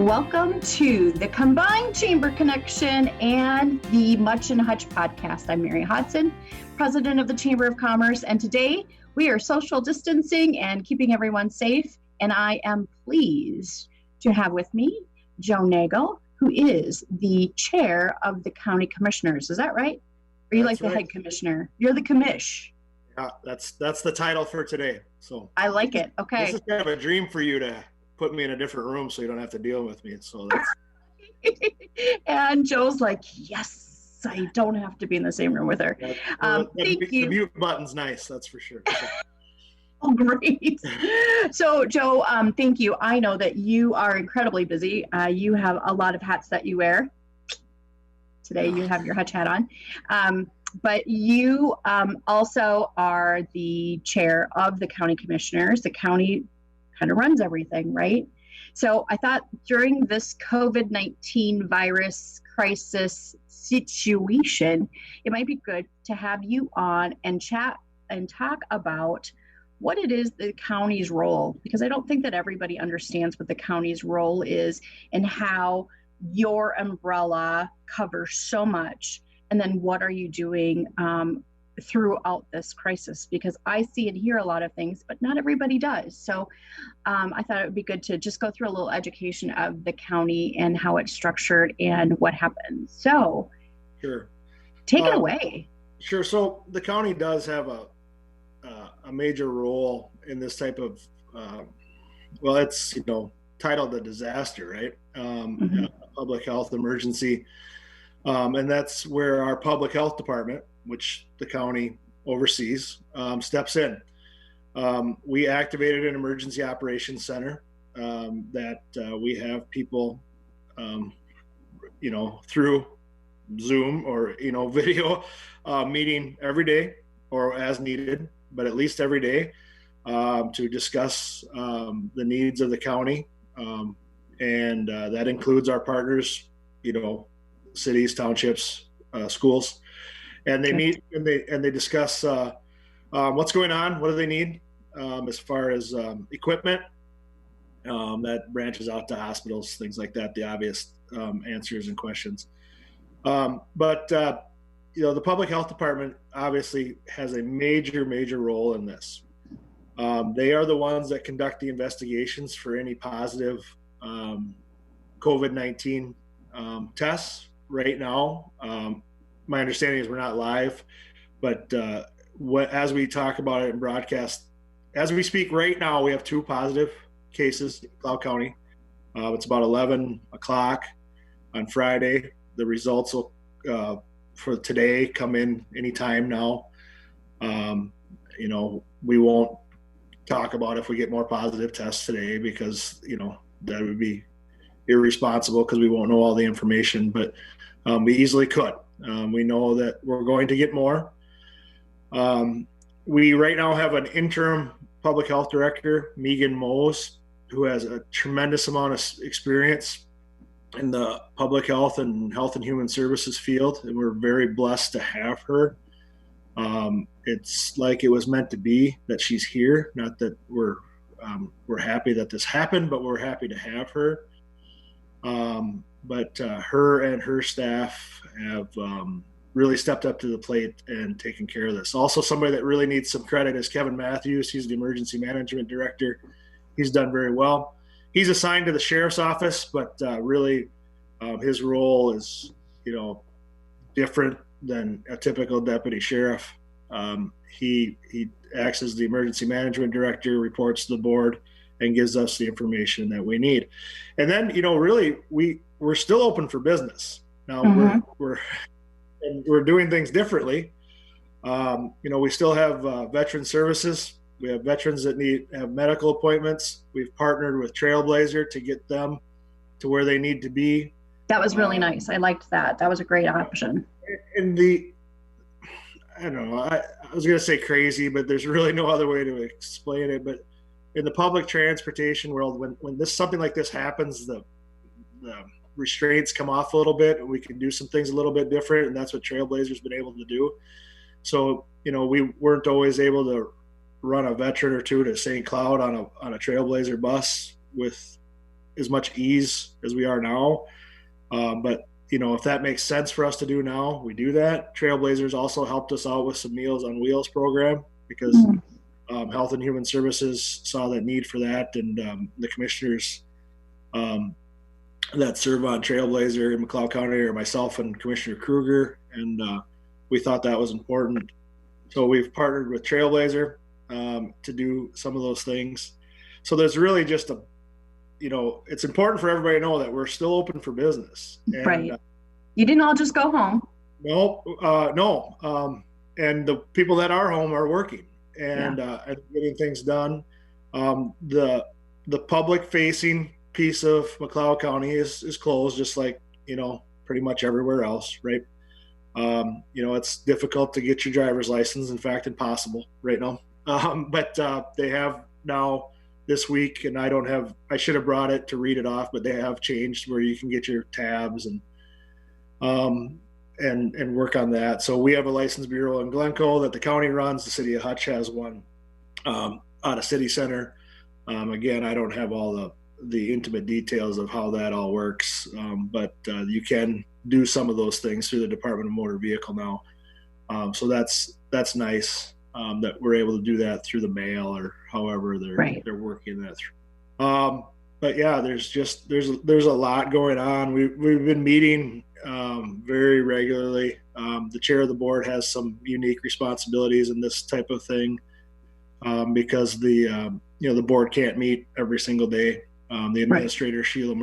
Welcome to the Combined Chamber Connection and the Much and Hutch podcast. I'm Mary Hodson, president of the Chamber of Commerce, and today we are social distancing and keeping everyone safe, and I am pleased to have with me Joe Nagel, who is the chair of the County Commissioners. Is that right? Or you like the head commissioner? You're the commish. Yeah, that's the title for today. So I like it. Okay. This is kind of a dream for you to put me in a different room so you don't have to deal with me. So that's and Joe's like, yes, I don't have to be in the same room with her. Thank you. The mute button's nice, that's for sure. Oh, great. So, Joe, thank you. I know that you are incredibly busy. You have a lot of hats that you wear. Today, you have your Hutch hat on. But you also are the chair of the County Commissioners. The county kind of runs everything, right? So I thought during this COVID-19 virus crisis situation, it might be good to have you on and chat and talk about what it is the county's role, because I don't think that everybody understands what the county's role is and how your umbrella covers so much. And then what are you doing throughout this crisis? Because I see and hear a lot of things, but not everybody does. So I thought it would be good to just go through a little education of the county and how it's structured and what happens. So sure, take it away. Sure. So the county does have a major role in this type of, well, it's, titled a disaster, right? A public health emergency. And that's where our public health department, which the county oversees, steps in. We activated an emergency operations center that we have people, through Zoom or, video meeting every day or as needed, but at least every day to discuss the needs of the county. And that includes our partners, cities, townships, schools. And they meet and they discuss what's going on, what do they need as far as equipment that branches out to hospitals, things like that, the obvious answers and questions. But the public health department obviously has a major role in this. They are the ones that conduct the investigations for any positive COVID-19 tests right now. My understanding is we're not live, but as we talk about it in broadcast, as we speak right now, we have 2 positive cases in McLeod County. It's about 11 o'clock on Friday. The results will, for today, come in anytime now. We won't talk about if we get more positive tests today because, that would be irresponsible because we won't know all the information, but we easily could. We know that we're going to get more. We right now have an interim public health director, Megan Mose, who has a tremendous amount of experience in the public health and human services field, and we're very blessed to have her. It's like it was meant to be that she's here. Not that we're happy that this happened, but we're happy to have her. But her and her staff have really stepped up to the plate and taken care of this. Also, somebody that really needs some credit is Kevin Matthews. He's the emergency management director. He's done very well. He's assigned to the sheriff's office, but really his role is, different than a typical deputy sheriff. He acts as the emergency management director, reports to the board, and gives us the information that we need. And then, really, we're still open for business. Now we're doing things differently. We still have veteran services. We have veterans that have medical appointments. We've partnered with Trailblazer to get them to where they need to be. That was really nice. I liked that. That was a great option. And I don't know, I was going to say crazy, but there's really no other way to explain it. But in the public transportation world, when something like this happens, the restraints come off a little bit, and we can do some things a little bit different, and that's what Trailblazer's been able to do. So, we weren't always able to run a veteran or two to St. Cloud on a Trailblazer bus with as much ease as we are now. But if that makes sense for us to do now, we do that. Trailblazers also helped us out with some Meals on Wheels program because Health and Human Services saw that need for that, and the commissioners that serve on Trailblazer in McLeod County are myself and Commissioner Kruger, and we thought that was important. So we've partnered with Trailblazer to do some of those things. So there's really just it's important for everybody to know that we're still open for business. And, right. You didn't all just go home. No. And the people that are home are working and getting things done. The public facing piece of McLeod County is closed, just like, pretty much everywhere else, right? It's difficult to get your driver's license. In fact, impossible right now. But they have now this week, and I should have brought it to read it off, but they have changed where you can get your tabs and work on that. So we have a license bureau in Glencoe that the county runs. The city of Hutch has one out of City Center. Again, I don't have all the intimate details of how that all works, but you can do some of those things through the Department of Motor Vehicle now. So that's nice that we're able to do that through the mail or however they're working that through. But yeah, there's a lot going on. We've been meeting very regularly. The chair of the board has some unique responsibilities in this type of thing because the board can't meet every single day. The administrator, Sheila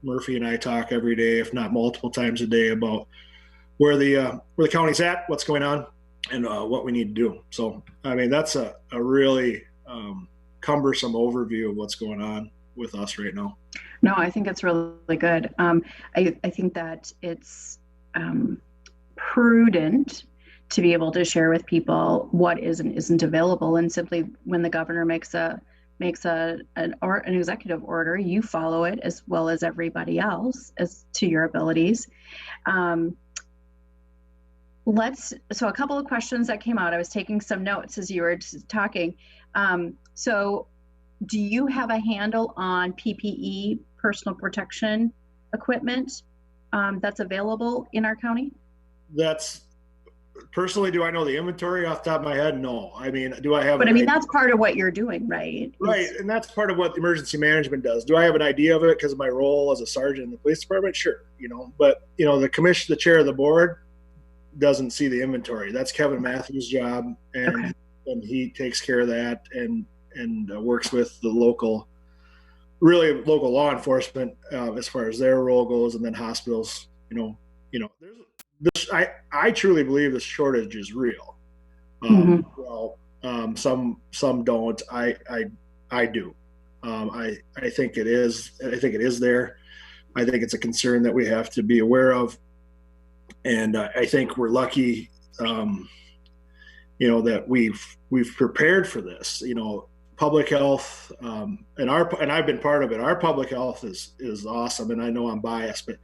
Murphy, and I talk every day, if not multiple times a day, about where the county's at, what's going on, and what we need to do. So, I mean, that's a really cumbersome overview of what's going on with us right now. No, I think it's really good. I think that it's prudent to be able to share with people what is and isn't available, and simply when the governor makes an executive order, you follow it as well as everybody else as to your abilities. So a couple of questions that came out. I was taking some notes as you were talking. So do you have a handle on PPE, personal protection equipment, that's available in our county? Personally, do I know the inventory off the top of my head? No. I mean, do I have? But I mean, that's part of what you're doing, right? Right, and that's part of what emergency management does. Do I have an idea of it because of my role as a sergeant in the police department? Sure, But the chair of the board doesn't see the inventory. That's Kevin Matthews' job, and he takes care of that and works with the local law enforcement as far as their role goes, and then hospitals. I truly believe this shortage is real. Well, some don't. I do. I think it is. I think it is there. I think it's a concern that we have to be aware of, and I think we're lucky, that we've prepared for this. Public health, and I've been part of it. Our public health is awesome, and I know I'm biased, but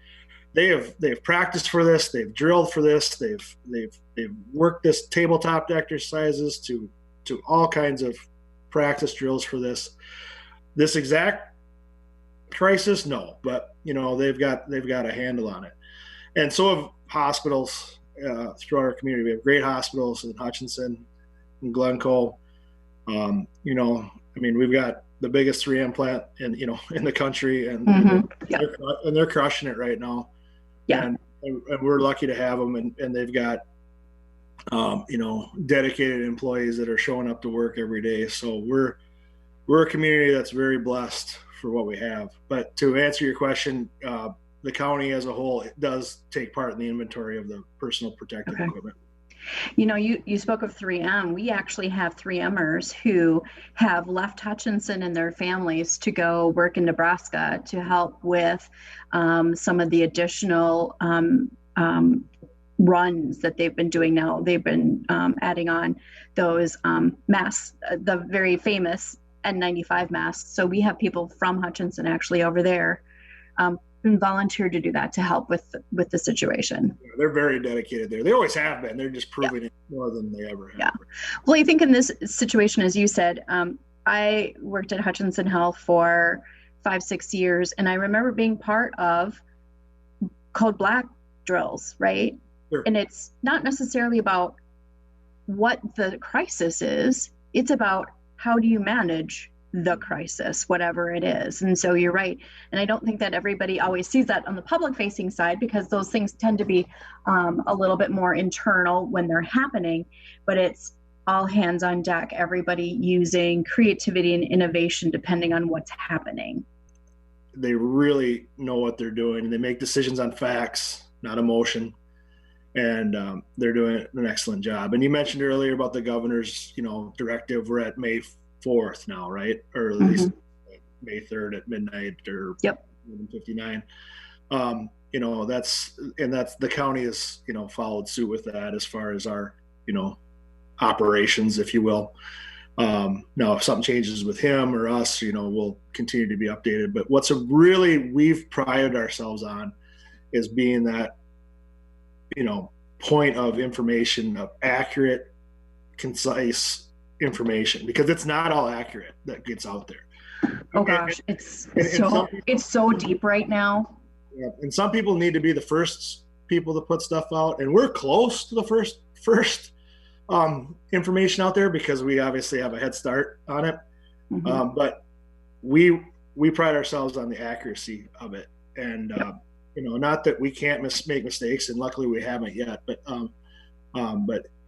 they've practiced for this. They've drilled for this. They've worked this tabletop exercises to all kinds of practice drills for this exact crisis. No, but they've got a handle on it, and so have hospitals throughout our community. We have great hospitals in Hutchinson, in Glencoe. We've got the biggest 3M plant in the country, and they're crushing it right now. Yeah, and we're lucky to have them, and they've got dedicated employees that are showing up to work every day. So we're a community that's very blessed for what we have. But to answer your question, the county as a whole, it does take part in the inventory of the personal protective equipment. You spoke of 3M. We actually have 3Mers who have left Hutchinson and their families to go work in Nebraska to help with some of the additional runs that they've been doing now. They've been adding on those masks, the very famous N95 masks. So we have people from Hutchinson actually over there been volunteered to do that to help with the situation. Yeah, they're very dedicated there. They always have been. They're just proving it more than they ever have. Yeah. Well, I think in this situation, as you said, I worked at Hutchinson Health for 5-6 years, and I remember being part of Code Black drills, right? Sure. And it's not necessarily about what the crisis is, it's about how do you manage the crisis, whatever it is. And so you're right. And I don't think that everybody always sees that on the public facing side, because those things tend to be a little bit more internal when they're happening, but it's all hands on deck, everybody using creativity and innovation depending on what's happening. They really know what they're doing, and they make decisions on facts, not emotion. And they're doing an excellent job. And you mentioned earlier about the governor's, directive. We're at May 4th now, right? Or at least May 3rd at midnight or 11:59. That's the county has, followed suit with that as far as our, operations, if you will. Now, if something changes with him or us, we'll continue to be updated. But what's we've prided ourselves on is being that, point of information, of accurate, concise information, because it's not all accurate that gets out there. Oh gosh, it's so deep right now. Yeah, and some people need to be the first people to put stuff out, and we're close to the first information out there because we obviously have a head start on it. But we pride ourselves on the accuracy of it, and not that we can't make mistakes, and luckily we haven't yet. But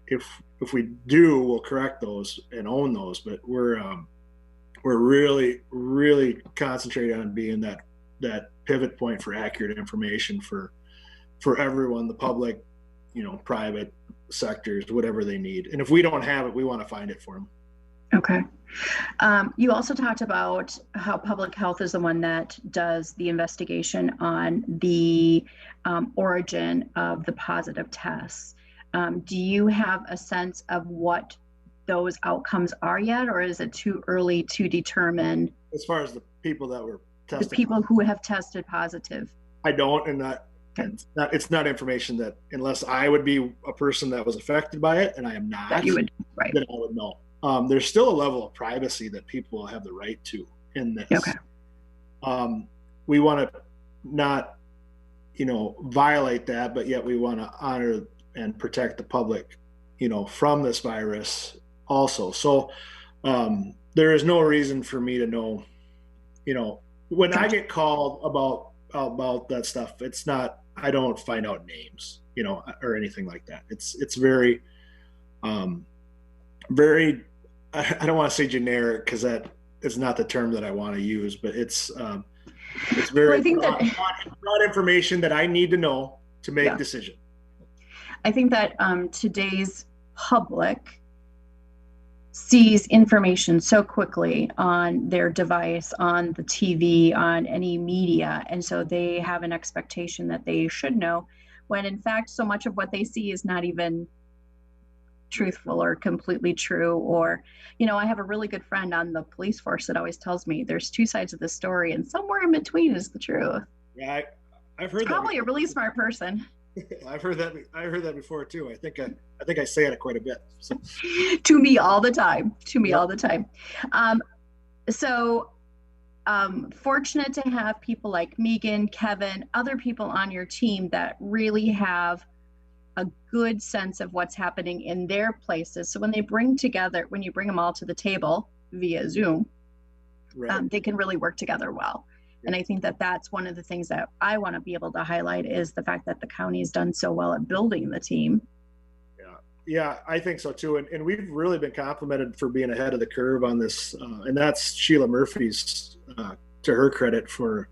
if we do, we'll correct those and own those. But we're really, really concentrated on being that pivot point for accurate information for everyone, the public, private sectors, whatever they need. And if we don't have it, we want to find it for them. Okay. You also talked about how public health is the one that does the investigation on the origin of the positive tests. Do you have a sense of what those outcomes are yet, or is it too early to determine? As far as the people that were tested, the people who have tested positive? I don't, and it's not information that, unless I would be a person that was affected by it, and I am not, that you would, right? Then I would know. There's still a level of privacy that people have the right to in this. Okay. We want to not, violate that, but yet we want to honor and protect the public, from this virus also. So there is no reason for me to know, when I get called about that stuff, it's not, I don't find out names, or anything like that. It's very, very, I don't want to say generic, because that is not the term that I want to use, but it's very broad information that I need to know to make decisions. I think that today's public sees information so quickly on their device, on the TV, on any media, and so they have an expectation that they should know, when in fact so much of what they see is not even truthful or completely true. Or, I have a really good friend on the police force that always tells me there's two sides of the story, and somewhere in between is the truth. Yeah, I've heard that. Probably a really smart person. I've heard that. I heard that before too. I think I say it quite a bit. So. To me all the time. All the time. Fortunate to have people like Megan, Kevin, other people on your team that really have a good sense of what's happening in their places. So when you bring them all to the table via Zoom, right. They can really work together well. And I think that that's one of the things that I want to be able to highlight, is the fact that the county has done so well at building the team. Yeah, I think so too. And we've really been complimented for being ahead of the curve on this. And that's Sheila Murphy's, to her credit, for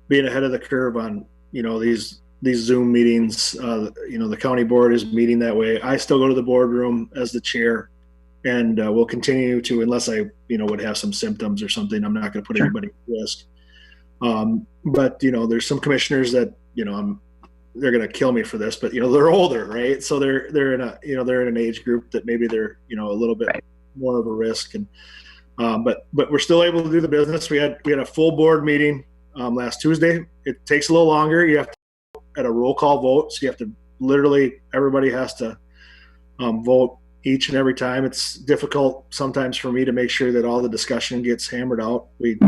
being ahead of the curve on, these Zoom meetings. The county board is meeting that way. I still go to the boardroom as the chair, and we'll continue to, unless I, would have some symptoms or something. I'm not going to put anybody at risk. But there's some commissioners that, they're going to kill me for this, but they're older, right? So they're in an age group that maybe they're, a little bit more of a risk. And, but we're still able to do the business. We had a full board meeting, last Tuesday. It takes a little longer. You have to at a roll call vote. So you have to everybody has to, vote each and every time. It's difficult sometimes for me to make sure that all the discussion gets hammered out. We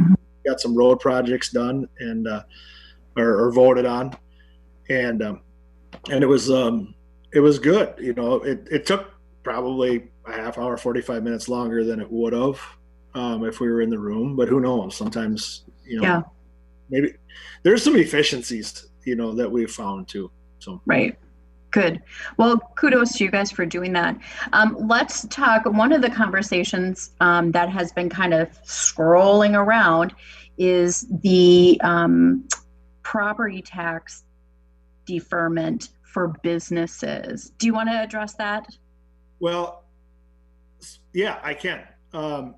got some road projects done and or voted on, and it was good. You know, it took probably a half hour, 45 minutes longer than it would have if we were in the room. But who knows? Sometimes, you know, maybe there's some efficiencies, you know, that we've found too. So right. Good. Well, kudos to you guys for doing that. Let's talk. One of the conversations that has been kind of scrolling around is the property tax deferment for businesses. Do you want to address that? Well, yeah, I can.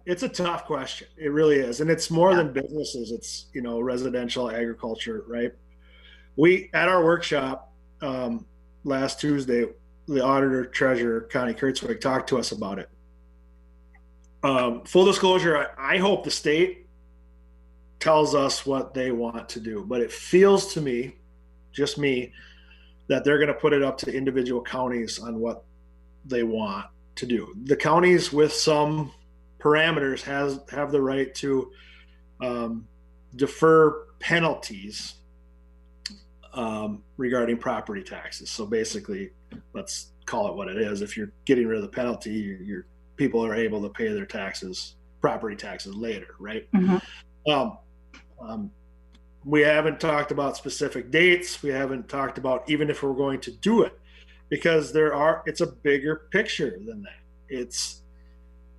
It's a tough question. It really is. And it's more than businesses. It's, you know, residential agriculture, right? We, at our workshop, last Tuesday, the auditor treasurer, Connie Kurtzwig, talked to us about it. Full disclosure, I hope the state tells us what they want to do, but it feels to me, just me, that they're going to put it up to individual counties on what they want to do. The counties with some parameters have the right to defer penalties regarding property taxes. So basically, let's call it what it is. If you're getting rid of the penalty, your people are able to pay their taxes, property taxes later, right? We haven't talked about specific dates. We haven't talked about even if we're going to do it, because it's a bigger picture than that. It's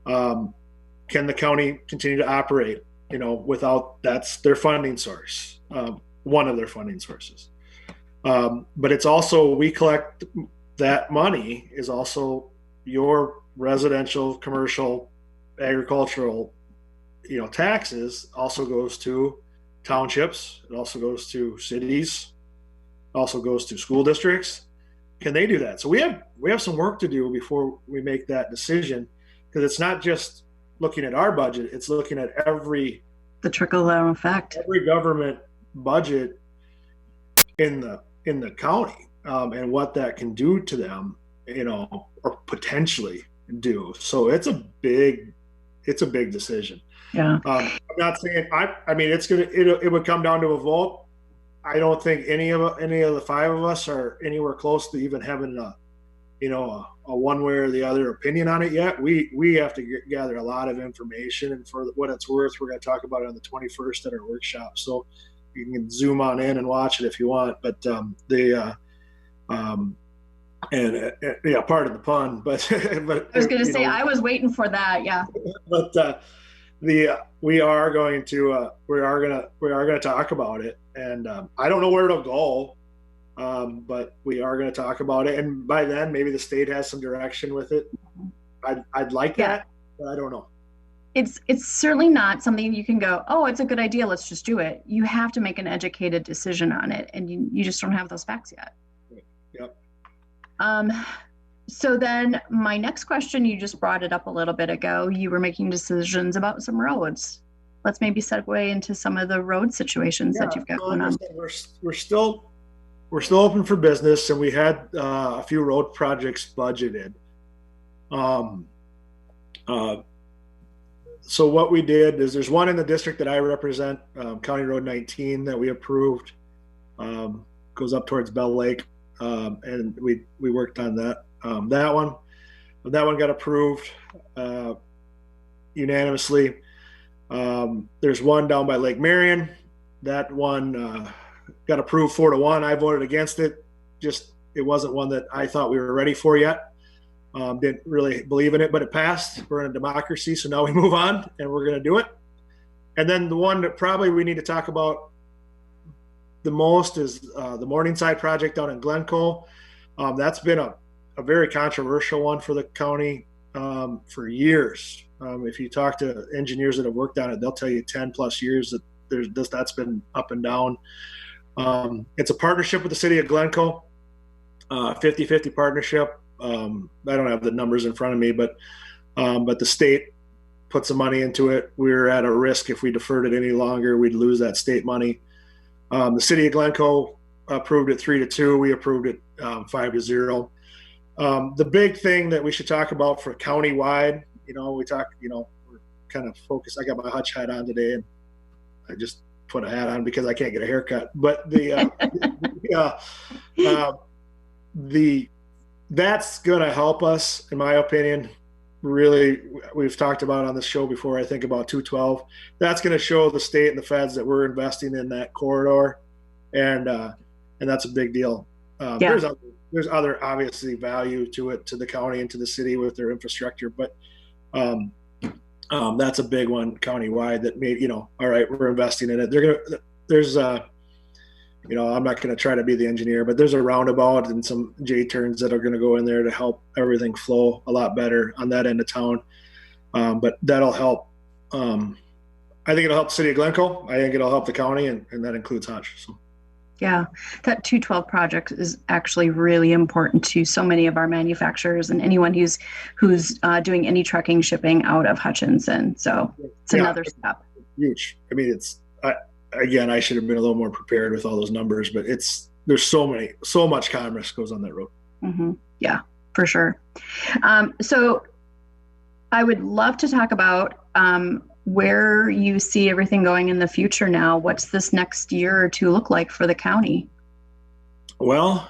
can the county continue to operate, you know, without, that's their funding source, one of their funding sources. But it's also, we collect that money is also your residential, commercial, agricultural, you know, taxes also goes to townships. It also goes to cities, also goes to school districts. Can they do that? So we have some work to do before we make that decision, because it's not just looking at our budget, it's looking at the trickle down effect, every government budget in the county, and what that can do to them, you know, or potentially do. So it's a big decision. Yeah. I'm not saying I mean it would come down to a vote. I don't think any of the five of us are anywhere close to even having a one way or the other opinion on it yet. We have to gather a lot of information, and for what it's worth, we're going to talk about it on the 21st at our workshop. So you can zoom on in and watch it if you want. But pardon the pun, but I was going to say, I was waiting for that. Yeah. But we are going to talk about it, and I don't know where it'll go, but we are going to talk about it, and by then maybe the state has some direction with it. I'd like that, but I don't know. It's certainly not something you can go, oh, it's a good idea, let's just do it. You have to make an educated decision on it, and you just don't have those facts yet. Yep. So then my next question, you just brought it up a little bit ago. You were making decisions about some roads. Let's maybe segue into some of the road situations that you've got going on. We're still open for business, and we had a few road projects budgeted. So what we did is, there's one in the district that I represent, County Road 19, that we approved, goes up towards Bell Lake, and we worked on that. That one got approved unanimously. There's one down by Lake Marion. That one got approved 4-1. I voted against it. It wasn't one that I thought we were ready for yet. Didn't really believe in it, but it passed. We're in a democracy, so now we move on, and we're going to do it. And then the one that probably we need to talk about the most is the Morningside project down in Glencoe. That's been a very controversial one for the county for years. If you talk to engineers that have worked on it, they'll tell you 10 plus years that that's been up and down. It's a partnership with the city of Glencoe, 50-50 partnership. I don't have the numbers in front of me, but the state put some money into it. We were at a risk if we deferred it any longer, we'd lose that state money. The city of Glencoe approved it 3-2. We approved it 5-0. The big thing that we should talk about for countywide, we're kind of focused. I got my hutch hat on today, and I just put a hat on because I can't get a haircut. But that's going to help us, in my opinion. Really, we've talked about on this show before, I think, about 212. That's going to show the state and the feds that we're investing in that corridor, and that's a big deal. There's other obviously value to it, to the county and to the city with their infrastructure, but that's a big one countywide that made, all right, we're investing in it. I'm not going to try to be the engineer, but there's a roundabout and some J-turns that are going to go in there to help everything flow a lot better on that end of town. But that'll help. I think it'll help the city of Glencoe. I think it'll help the county, and that includes Hutch. So. Yeah, that 212 project is actually really important to so many of our manufacturers and anyone who's doing any trucking shipping out of Hutchinson. So it's another step. Huge. I mean, I should have been a little more prepared with all those numbers, but there's so much commerce goes on that road. Mm-hmm. Yeah, for sure. So I would love to talk about where you see everything going in the future now. What's this next year or two look like for the county? Well,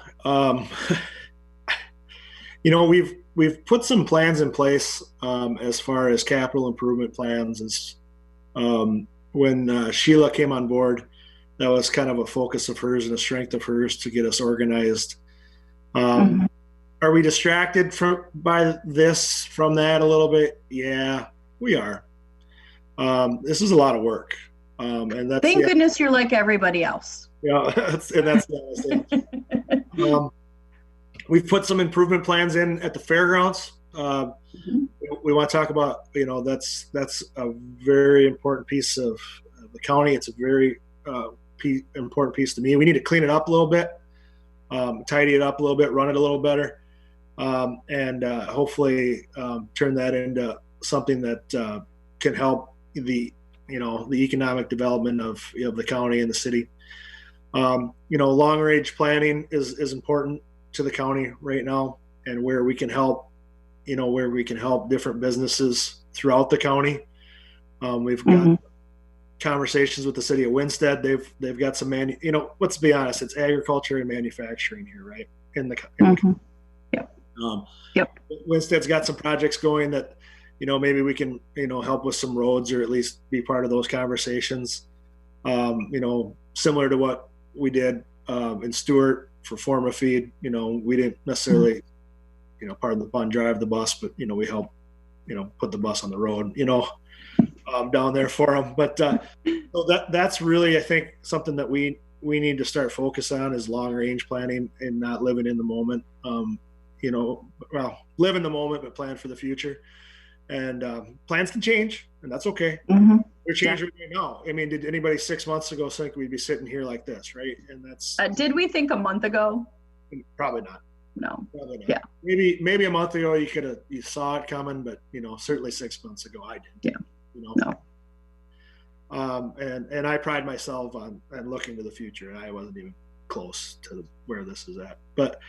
we've put some plans in place as far as capital improvement plans. When Sheila came on board, that was kind of a focus of hers and a strength of hers to get us organized. Are we distracted from that a little bit? Yeah, we are. This is a lot of work. And that's thank goodness you're like everybody else. Yeah, that's the thing. We've put some improvement plans in at the fairgrounds. We want to talk about, that's a very important piece of the county. It's a very important piece to me. We need to clean it up a little bit, tidy it up a little bit, run it a little better, and hopefully turn that into something that can help the economic development of the county and the city. Long range planning is important to the county right now, and where we can help different businesses throughout the county. We've got conversations with the city of Winstead. They've got some let's be honest, it's agriculture and manufacturing here, right? Yep. Winstead's got some projects going that, maybe we can, help with some roads, or at least be part of those conversations. Similar to what we did in Stewart for Forma Feed. We didn't necessarily, pardon the pun, drive the bus, but, we helped, put the bus on the road, down there for them. But so that's really, I think, something that we need to start focus on is long range planning and not living in the moment. Live in the moment, but plan for the future. And plans can change, and that's okay. They're changing right now. I mean, did anybody 6 months ago think we'd be sitting here like this, right? And that's did we think a month ago? Probably not. No. Probably not. Yeah. Maybe a month ago you saw it coming, but certainly 6 months ago I did. Yeah. No. And I pride myself on looking to the future. I wasn't even close to where this is at. But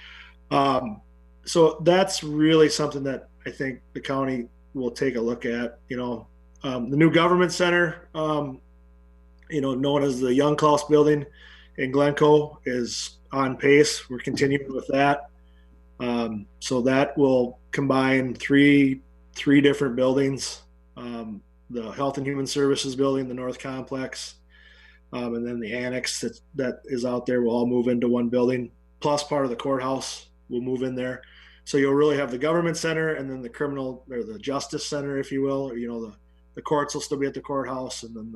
so that's really something that I think the county will take a look at. The new government center, known as the Young Klaus building in Glencoe, is on pace. We're continuing with that. So that will combine three different buildings. The Health and Human Services building, the North Complex, and then the annex that is out there will all move into one building, plus part of the courthouse will move in there. So you'll really have the government center, and then the criminal, or the justice center, if you will, or, the courts will still be at the courthouse, and then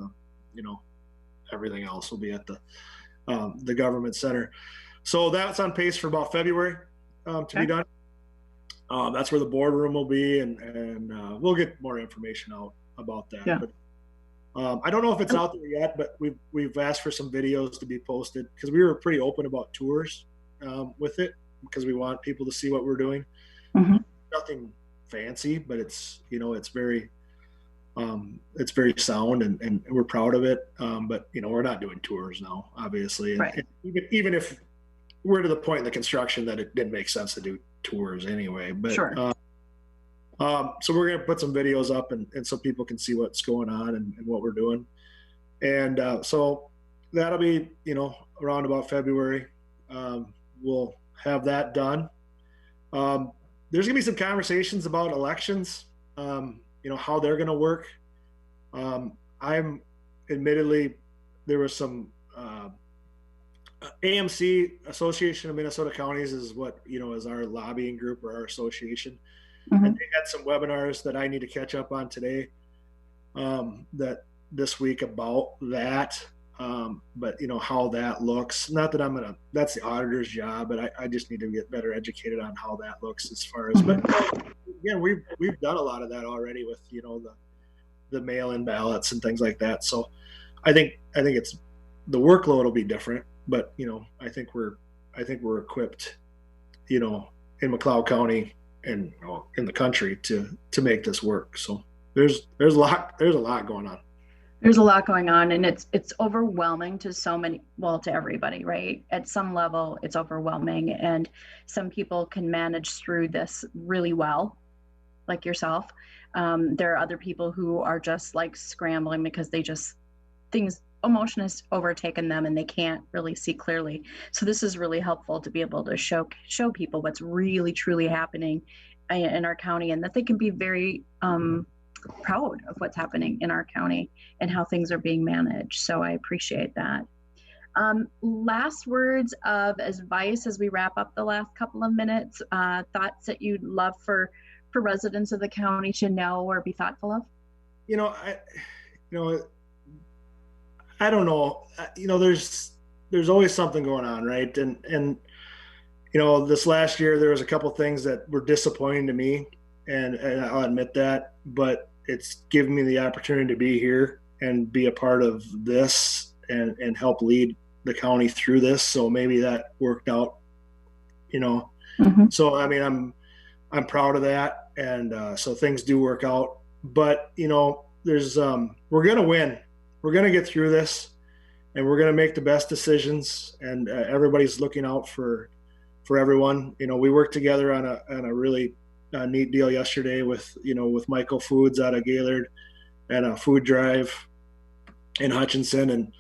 everything else will be at the government center. So that's on pace for about February to be done. That's where the boardroom will be, and we'll get more information out about that. Yeah. But I don't know if it's out there yet, but we've asked for some videos to be posted, because we were pretty open about tours with it, because we want people to see what we're doing. Nothing fancy, but it's very sound, and we're proud of it. But we're not doing tours now, obviously. Right. And even if we're to the point in the construction that it didn't make sense to do tours anyway. But sure. So we're going to put some videos up, and so people can see what's going on and what we're doing. And so that'll be, around about February. We'll have that done. There's going to be some conversations about elections, how they're going to work. I'm admittedly, there was some AMC, Association of Minnesota Counties, is what, is our lobbying group or our association. Mm-hmm. And they had some webinars that I need to catch up on today, that this week about that. But how that looks, not that that's the auditor's job, but I just need to get better educated on how that looks as far as, but again, we've done a lot of that already with, the mail-in ballots and things like that. So I think it's, the workload will be different, but I think we're equipped, in McLeod County and in the country to make this work. So there's a lot going on. There's a lot going on, and it's overwhelming to to everybody, right? At some level, it's overwhelming, and some people can manage through this really well, like yourself. There are other people who are just like scrambling because emotion has overtaken them and they can't really see clearly. So this is really helpful to be able to show people what's really truly happening in our county, and that they can be very proud of what's happening in our county and how things are being managed. So I appreciate that. Last words of advice as we wrap up the last couple of minutes, thoughts that you'd love for residents of the county to know or be thoughtful of? I don't know. There's always something going on, right? And this last year there was a couple things that were disappointing to me, and I'll admit that, but it's given me the opportunity to be here and be a part of this and help lead the county through this. So maybe that worked out, Mm-hmm. So, I mean, I'm proud of that. And so things do work out, but there's, we're going to win. We're going to get through this, and we're going to make the best decisions, and everybody's looking out for everyone. We worked together on a really neat deal yesterday with Michael Foods out of Gaylord and a food drive in Hutchinson. And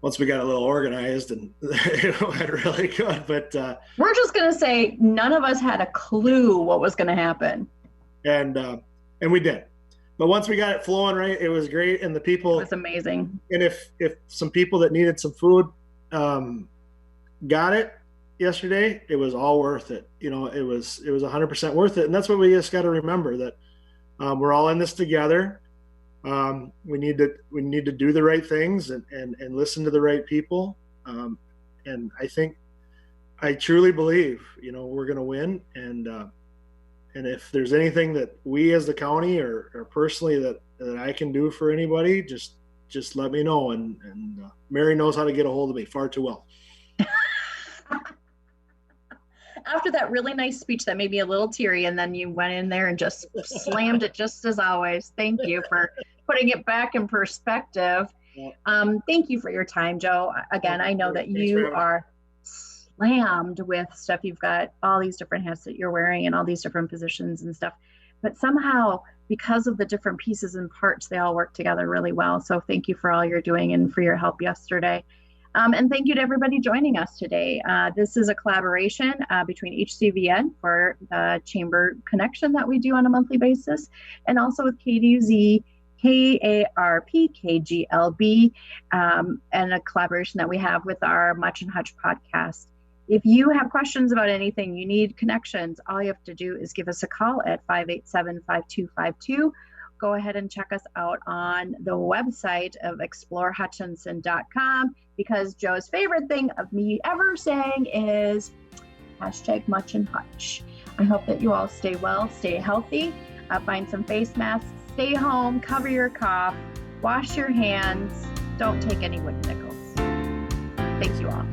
once we got a little organized, and it went really good, but we're just going to say none of us had a clue what was going to happen. And we did. But once we got it flowing right, it was great. And the people, it was amazing. And if some people that needed some food got it yesterday, it was all worth it. It was 100% worth it. And that's what we just got to remember, that we're all in this together. We need to do the right things and listen to the right people. And I truly believe, we're going to win. And if there's anything that we as the county or personally that I can do for anybody, just let me know. And Mary knows how to get a hold of me far too well. After that really nice speech that made me a little teary, and then you went in there and just slammed it just as always. Thank you for putting it back in perspective. Thank you for your time, Joe. Again, I know that you are slammed with stuff. You've got all these different hats that you're wearing and all these different positions and stuff, but somehow because of the different pieces and parts, they all work together really well. So thank you for all you're doing and for your help yesterday. And thank you to everybody joining us today. This is a collaboration between HCVN for the Chamber Connection that we do on a monthly basis, and also with KDUZ, KARP, KGLB, and a collaboration that we have with our Much and Hutch podcast. If you have questions about anything, you need connections, all you have to do is give us a call at 587-5252. Go ahead and check us out on the website of explorehutchinson.com, because Joe's favorite thing of me ever saying is #MuchAndHutch. I hope that you all stay well, stay healthy, find some face masks, stay home, cover your cough, wash your hands, don't take any wood nickels. Thank you all.